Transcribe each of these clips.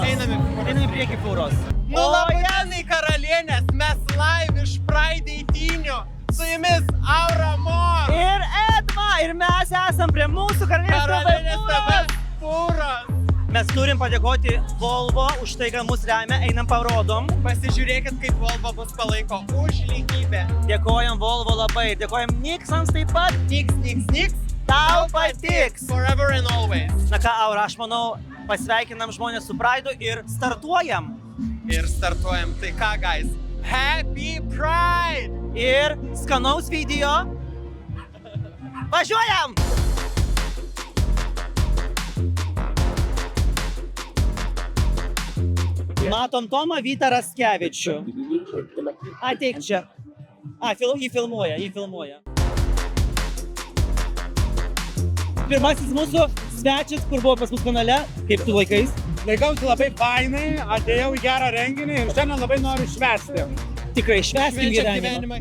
Einam į priekį fūros. Labadienai karalienės, mes live iš Pride eitynių. Su jumis Aura Mor. Ir Edma, ir mes esam prie mūsų karalienės TV fūros. Mes turim padėkoti Volvo už tai, kad mus remia, einam parodom. Pasižiūrėkit, kaip Volvo mus palaiko už lygybę. Dėkojam Volvo labai, dėkojam Niksams taip pat. Niks, Tau patiks. Forever and always. Na ką, Aura, aš manau, pasveikinam žmonės su Pride'u ir startuojam. Tai ką, guys? Happy Pride! Ir skanaus video. Važiuojam! Matom Tomą Vytą Raskevičių. Ateik čia. Jį filmuoja. Pirmasis mūsų svečias, kur buvo pas mus kanale, kaip tu laikais? Laikausi labai fainai, atėjau į gerą renginį ir šiandien labai noriu švęsti. Tikrai švęskim gyvenimą.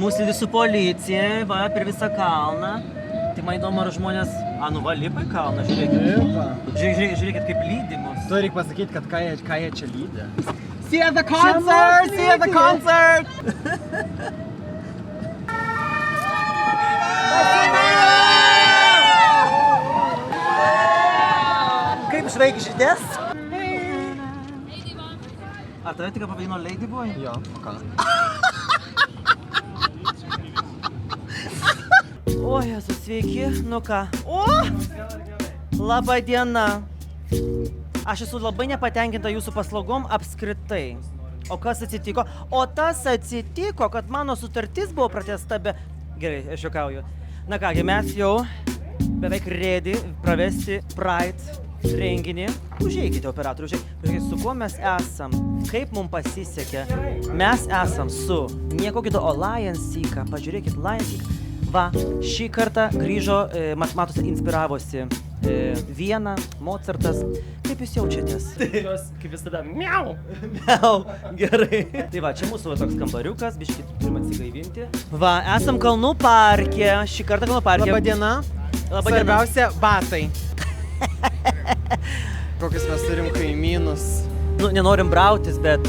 Mūsų visų policija, va, per visą kalną. Tai man įdomu, ar žmonės... va, lipa į kalną, žiūrėkit. Žiūrėkit, kaip lydi mus. Tu reikia pasakyti, kad ką jie čia lydi. See you at the concert! Kaip žvaigždės? Ar tave tik pavadino Ladyboy? Jo, ką? O, Jėzus, sveiki, nu ką? Labą dieną. Aš esu labai nepatenkinta jūsų paslaugom apskritai. O kas atsitiko? O tas atsitiko, kad mano sutartis buvo pratęsta be... Gerai, aš juokauju. Na kągi, mes jau beveik ready pravesti Pride renginį. Užeikite, operatorių, užeikite. Su kuo mes esam? Kaip mums pasisekė? Mes esam su nieko kito, o Lions Seeką. Pažiūrėkit, Lions Seeką. Va, šį kartą grįžo, matosi, inspiravosi Viena, Mozartas. Kaip jūs jaučiatės? Kaip visada, miau! Miau, gerai. Tai va, čia mūsų toks kambariukas, biškit turim atsigaivinti. Va, esam Kalnų parke, šį kartą Kalnų parke. Labadiena. Svarbiausia, batai. Kokius mes turim kaimynus. Nu, nenorim brautis, bet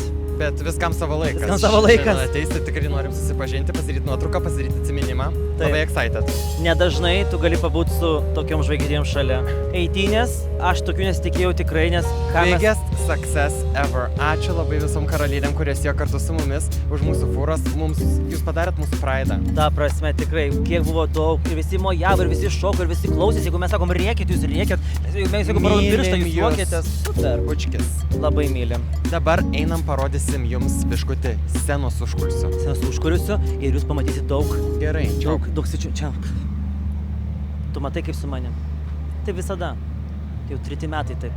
viskam savo laikas. Šiandien ateisti, tikrai norim susipažinti, pasidaryti nuotrauką, pasidaryti atsiminimą. Labai excited. Nedažnai tu gali pabūti su tokiom žvaigždėm šalia. Eitynės, aš tokių nesitikėjau tikrai, nes... Biggest success ever. Ačiū labai visom karalienėm, kurios ėjo kartu su mumis už mūsų fūros. Jūs padarėt mūsų Pride'ą. Ta prasme, tikrai, kiek buvo daug, ir visi mojavo, ir visi šoko, ir visi klausėsi. Jeigu mes sakom, rėkit, jūs rėkit. Mes jeigu parodom pirštą, jūs juokėtės. Super. Bučkis. Labai mylim. Dabar einam parodysim jums biškutį scenos užkulisių. Scenos užkulisių ir jūs pamatysit daug. Gerai, daug sričių. Čia. Tu matai, kaip su manim. Taip visada. Jau 3 metai taip.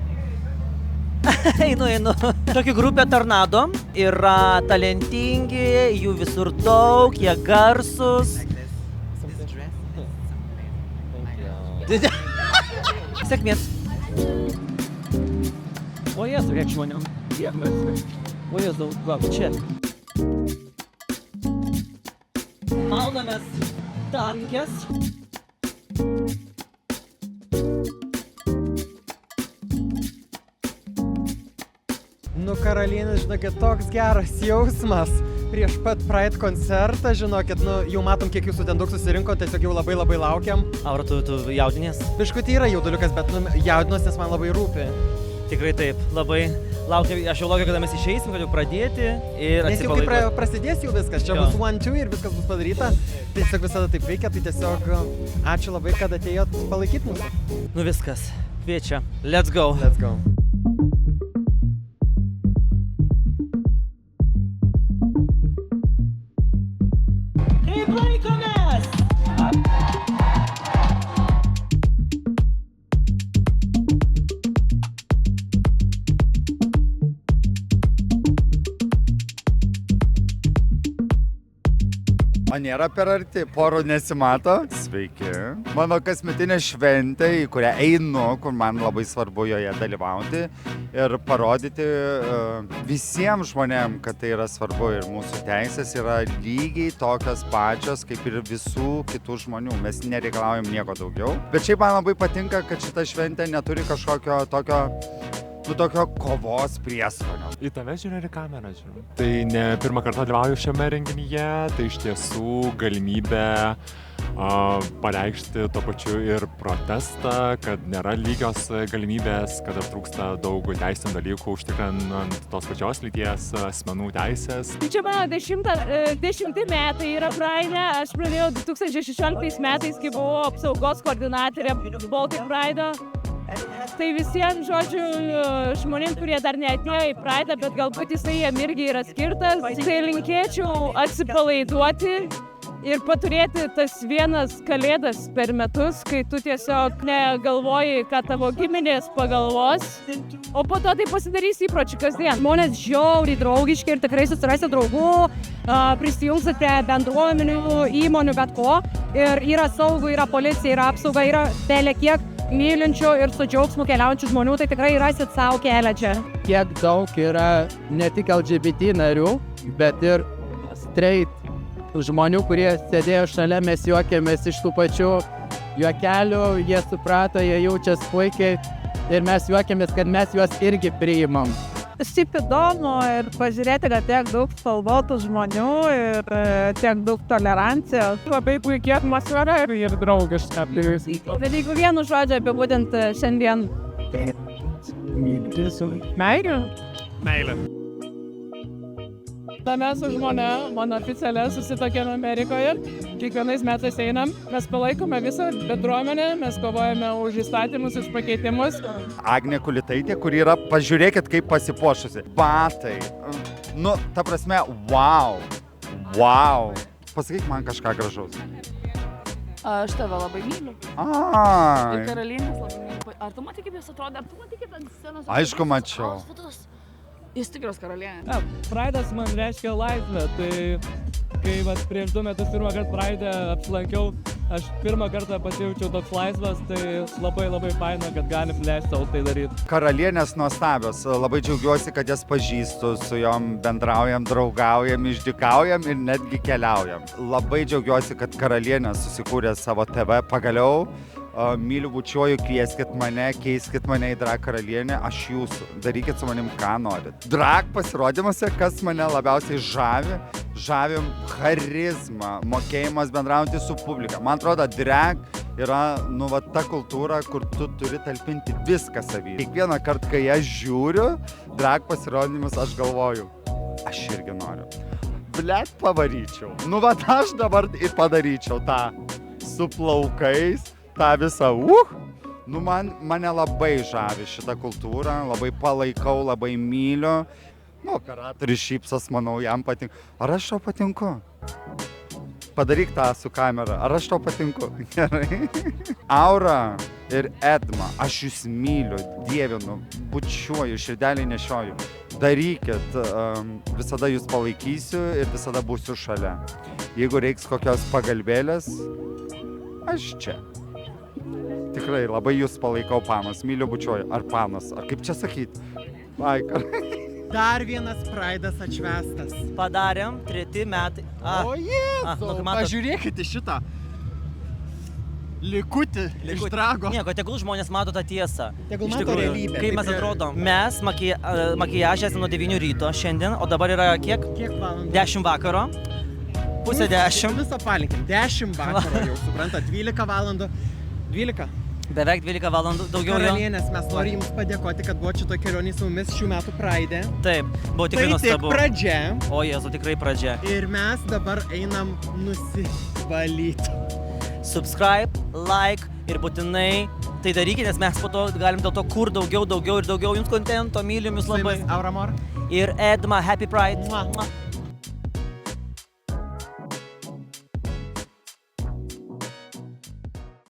Einu. Tokia grupė Tornado yra talentingi, jų visur daug, jie garsus. Sėkmės. O Jėzau, kiek žmonėm. O Jėzau, va, čia. Maunamės tankės. Nu, karalienės, žinokit, toks geras jausmas prieš pat Pride koncertą, žinokit, jau matom, kiek jūsų ten daug susirinko, tiesiog jau labai laukiam. Aura, tu jaudinės? Biškutį yra jauduliukas, bet jaudinuos, nes man labai rūpi. Tikrai taip, labai laukiu, aš jau laukiu, kada mes išeisim, kad jau pradėti ir nes jau kai prasidės jau viskas, čia bus 1-2 ir viskas bus padaryta, tiesiog visada taip veikia, tai tiesiog ačiū labai, kad atėjot palaikyti mūsų. Nu viskas, kviečia, let's go. Kaip laikomės? Man nėra per arti, porų nesimato. Sveiki. Mano kasmetinė šventė, į kurią einu, kur man labai svarbu joje dalyvauti ir parodyti visiems žmonėms, kad tai yra svarbu ir mūsų teisės yra lygiai tokios pačios kaip ir visų kitų žmonių. Mes nereikalaujam nieko daugiau. Bet šiaip man labai patinka, kad šita šventė neturi kažkokio tokio kovos prieskonio. Į tave žiūrė ir kamerą žiūrė. Tai ne pirmą kartą dalyvauju šiame renginyje, tai iš tiesų galimybė pareikšti tuo pačiu ir protestą, kad nėra lygios galimybės, kad trūksta daug teisinių dalykų užtikrinant tos pačios lyties asmenų teisės. Čia mano 10 metai yra Pride. Aš pradėjau 2016 metais, kai buvau apsaugos koordinatorė Baltic Pride. Tai visiems, žodžiu, žmonėms, kurie dar neatėjo į Pride, bet galbūt jisai jam irgi yra skirtas, tai linkėčiau atsipalaiduoti ir paturėti tas vienas kalėdas per metus, kai tu tiesiog negalvoji, ką tavo giminės pagalvos, o po to tai pasidarys įpročių kasdien. Žmonės žiauriai draugiški ir tikrai susirasti draugų, prisijungsit prie bendruomenių, įmonių, bet ko. Ir yra saugų, yra policija, yra apsauga, yra belė kiek mylinčių ir su džiaugsmu keliaujančių žmonių, tai tikrai rasit savo kelią čia. Kiek daug yra ne tik LGBT narių, bet ir straight žmonių, kurie sėdėjo šalia, mes juokėmės iš tų pačių juokelių, jie suprato, jie jaučiasi puikiai ir mes juokėmės, kad mes juos irgi priimam. Šiaip įdomu ir pažiūrėti, kad tiek daug spalvotų žmonių ir tiek daug tolerancijos. Labai puikiai atmosfera ir draugiška. Bet jeigu vienu žodžiu apibūdinti šiandien. Meilė. Meilė. Mes su žmona, mano oficialia, susitokėme Amerikoje. Kiekvienais metais einam, mes palaikome visą bendruomenę, mes kovojame už įstatymus, už pakeitimus. Agnė Kulitaitė, kuri yra, pažiūrėkit, kaip pasipuošusi. Batai. Nu, ta prasme, wow. Pasakyk man kažką gražaus. Aš tave labai myliu. Ai. Ir karalienės labai myliu. Ar tu matai, kaip jis atrodo? Ar tu matai, kaip ant scenos? Aišku, mačiau. Jis tikras karalienė. Pride'as man reiškia laisvę, tai kai prieš 2 metus pirmą kartą Pride'e apsilankiau, aš pirmą kartą pasijaučiau toks laisvas, tai labai faina, kad galim leisti savo tai daryti. Karalienės nuostabios, labai džiaugiuosi, kad jas pažįstu, su jom bendraujam, draugaujam, išdykaujam ir netgi keliaujam. Labai džiaugiuosi, kad karalienės susikūrė savo TV pagaliau. Myliu, bučiuoju, kvieskit mane, keiskit mane į drag karalienę, aš jūsų, darykit su manim ką norit. Drag pasirodymuose, kas mane labiausiai žavi charizma, mokėjimas bendrauti su publika. Man atrodo, drag yra, ta kultūra, kur tu turi talpinti viską savy. Kiekvieną kartą, kai aš žiūriu drag pasirodymus, aš galvoju, aš irgi noriu. Blet, pavaryčiau. Aš dabar ir padaryčiau tą su plaukais. Ta visa, mane labai žavi šitą kultūrą, labai palaikau, labai myliu. Operatorius šypsos, manau, jam patinka. Ar aš tau patinku? Padaryk tą su kamera, ar aš tau patinku? Gerai. Aura ir Edma, aš jūs myliu, dievinu, bučiuoju, širdelį nešioju. Darykit, visada jūs palaikysiu ir visada būsiu šalia. Jeigu reiks kokios pagalbėlės, aš čia. Tikrai labai jūs palaikau, panas, myliu, bučiuoju. Ar panas, ar kaip čia sakyt? Dar vienas Pride'as atšvęstas. Padarėm, 3 metai. O Jėzau, pažiūrėkite šitą likutį iš drago. Nieko, tegul žmonės mato tą tiesą. Tegul mato realybę. Kaip mes atrodom. Mes makijažą nuo 9 ryto šiandien, o dabar yra kiek? Kiek valandų? 10 vakaro. Pusė 10. Visą palinkim. 10 vakaro jau, supranta, 12 valandų. 12. Beveik 12 valandų, daugiau jo. Karalienės, mes norim jums padėkoti, kad buvo šito kelionį su mumis šių metų Pride'e. Taip, buvo tikrai nuostabu. Tai tik pradžia. O Jėzu, tikrai pradžia. Ir mes dabar einam nusivalyti. Subscribe, like ir būtinai tai darykite, nes mes po to galim dėl to kur daugiau jums kontento, mylim jūs labai. Su jumis Auramor. Ir Edma, Happy Pride. Mua.